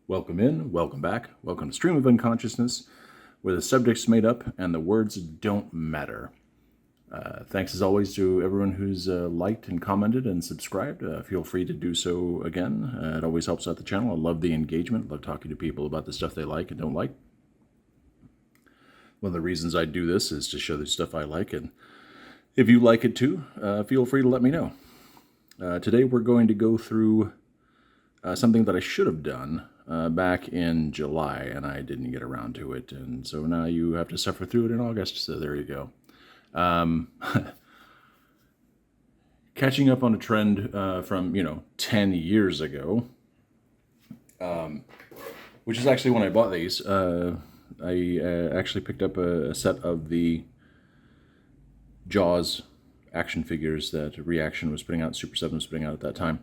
Welcome in, welcome back, welcome to Stream of Unconsciousness, where the subject's made up and the words don't matter. Thanks as always to everyone who's liked and commented and subscribed. Feel free to do so again. It always helps out the channel. I love the engagement, love talking to people about the stuff they like and don't like. One of the reasons I do this is to show the stuff I like, and if you like it too, feel free to let me know. Today we're going to go through something that I should have done back in July, and I didn't get around to it, and so now you have to suffer through it in August, so there you go. Catching up on a trend from, 10 years ago, which is actually when I bought these. I actually picked up a set of the Jaws action figures that Reaction was putting out, Super 7 was putting out at that time.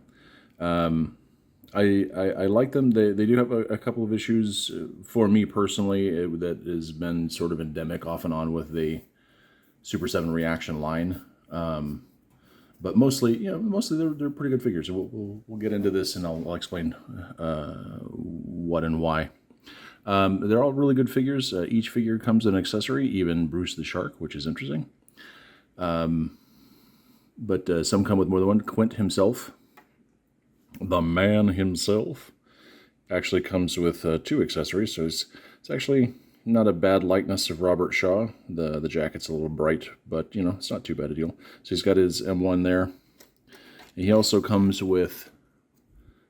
I like them. They do have a couple of issues for me personally that has been sort of endemic off and on with the Super 7 Reaction line. But mostly they're pretty good figures. So we'll get into this and I'll explain what and why. They're all really good figures. Each figure comes with an accessory, even Bruce the Shark, which is interesting. But some come with more than one. Quint himself, the man himself, actually comes with two accessories, so it's actually not a bad likeness of Robert Shaw. The jacket's a little bright, but it's not too bad a deal. So he's got his M1 there. And he also comes with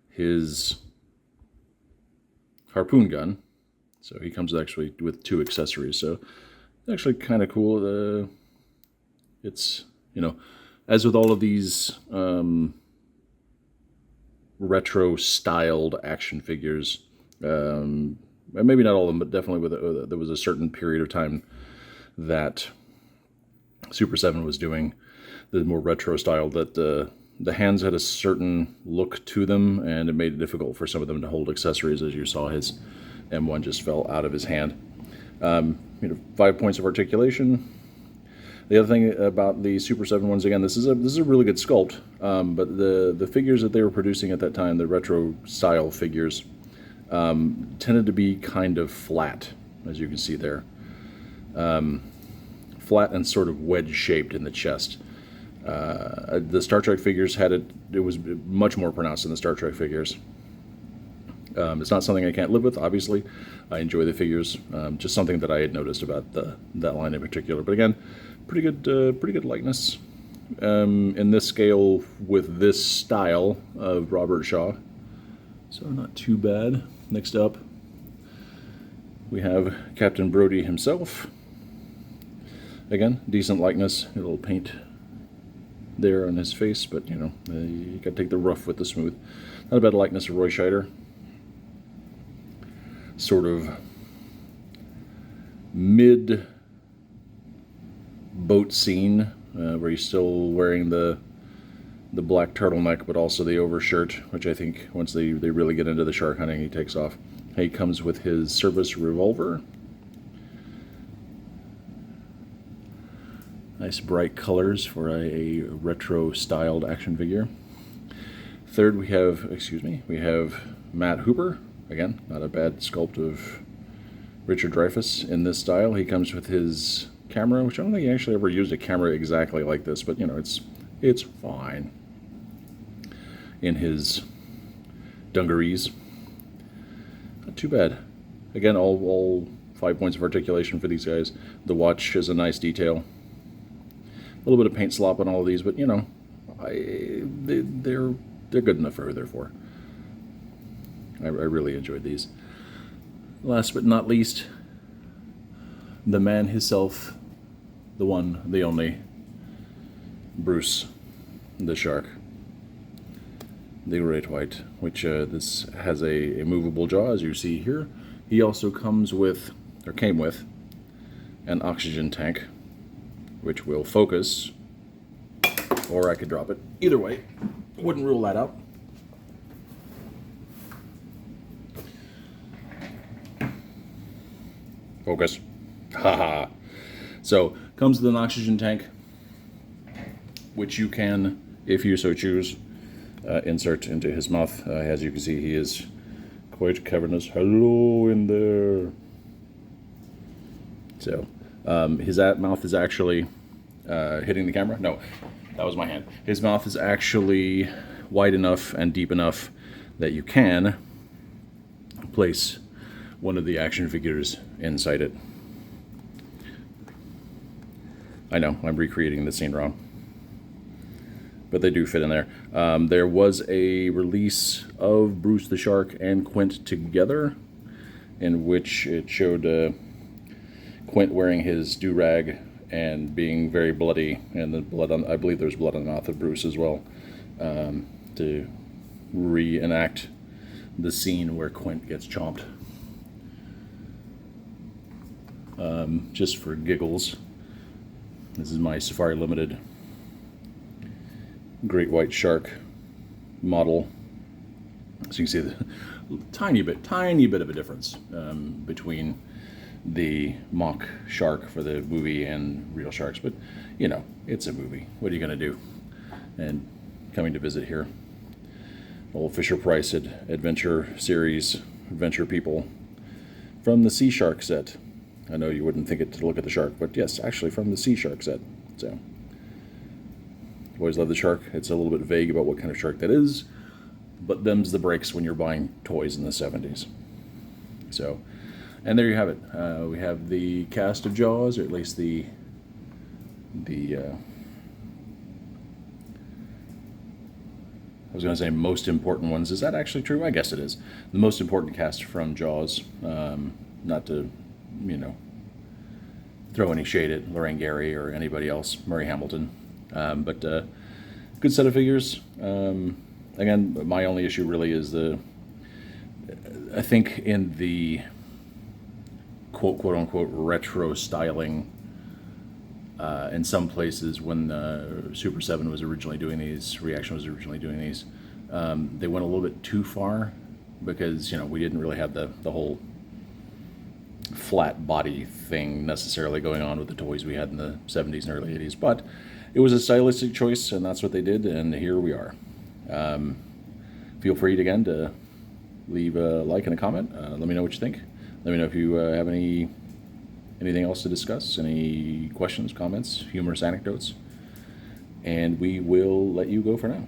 his harpoon gun, so he comes actually with two accessories. So it's actually kind of cool. It's as with all of these retro-styled action figures, maybe not all of them, but definitely there was a certain period of time that Super 7 was doing the more retro style, that the hands had a certain look to them, and it made it difficult for some of them to hold accessories. As you saw, his M1 just fell out of his hand. 5 points of articulation. The other thing about the Super 7 ones, again, this is a really good sculpt, but the figures that they were producing at that time, the retro style figures, tended to be kind of flat, as you can see there. Flat and sort of wedge shaped in the chest. The Star Trek figures had it was much more pronounced than the Star Trek figures. It's not something I can't live with, obviously. I enjoy the figures, just something that I had noticed about that line in particular. But again, pretty good likeness in this scale with this style of Robert Shaw. So not too bad. Next up, we have Captain Brody himself. Again, decent likeness. A little paint there on his face, but you got to take the rough with the smooth. Not a bad likeness of Roy Scheider. Sort of mid boat scene where he's still wearing the black turtleneck, but also the overshirt, which I think once they really get into the shark hunting, he takes off. He comes with his service revolver. Nice bright colors for a retro-styled action figure. Third, we have Matt Hooper. Again, not a bad sculpt of Richard Dreyfuss in this style. He comes with his camera, which I don't think he actually ever used a camera exactly like this, but it's fine. In his dungarees. Not too bad. Again, all 5 points of articulation for these guys. The watch is a nice detail. A little bit of paint slop on all of these, but they're good enough for who they're for. I really enjoyed these. Last but not least, the man himself, the one, the only, Bruce the Shark. The Great White, which this has a movable jaw, as you see here. He also came with, an oxygen tank, which will focus, or I could drop it. Either way, wouldn't rule that out. Focus. Haha. So, comes with an oxygen tank, which you can, if you so choose, insert into his mouth. As you can see, he is quite cavernous. Hello in there. So, his mouth is actually hitting the camera. No, that was my hand. His mouth is actually wide enough and deep enough that you can place one of the action figures inside it. I know, I'm recreating the scene wrong, but they do fit in there. There was a release of Bruce the Shark and Quint together, in which it showed Quint wearing his do-rag and being very bloody, and the blood on, I believe there's blood on the mouth of Bruce as well, to reenact the scene where Quint gets chomped. Just for giggles, this is my Safari Limited great white shark model. So you can see the tiny bit of a difference between the mock shark for the movie and real sharks, but you know, it's a movie. What are you going to do? And coming to visit here, old Fisher-Price Adventure Series, Adventure People, from the Sea Shark set. I know you wouldn't think it to look at the shark, but yes, actually from the Sea Shark set. So, always love the shark. It's a little bit vague about what kind of shark that is, but them's the breaks when you're buying toys in the 70s. So, and there you have it. We have the cast of Jaws, or at least the I was going to say most important ones. Is that actually true? I guess it is. The most important cast from Jaws. Not to, you know, throw any shade at Lorraine Gary or anybody else, Murray Hamilton. But good set of figures. Again, my only issue really is I think in the quote unquote retro styling, in some places when Super 7 was originally doing these, Reaction was originally doing these, they went a little bit too far, because, you know, we didn't really have the whole flat body thing necessarily going on with the toys we had in the 70s and early 80s, but it was a stylistic choice, and that's what they did, and here we are. Feel free to, again, to leave a like and a comment. Let me know what you think. Let me know if you have anything else to discuss, any questions, comments, humorous anecdotes, and we will let you go for now.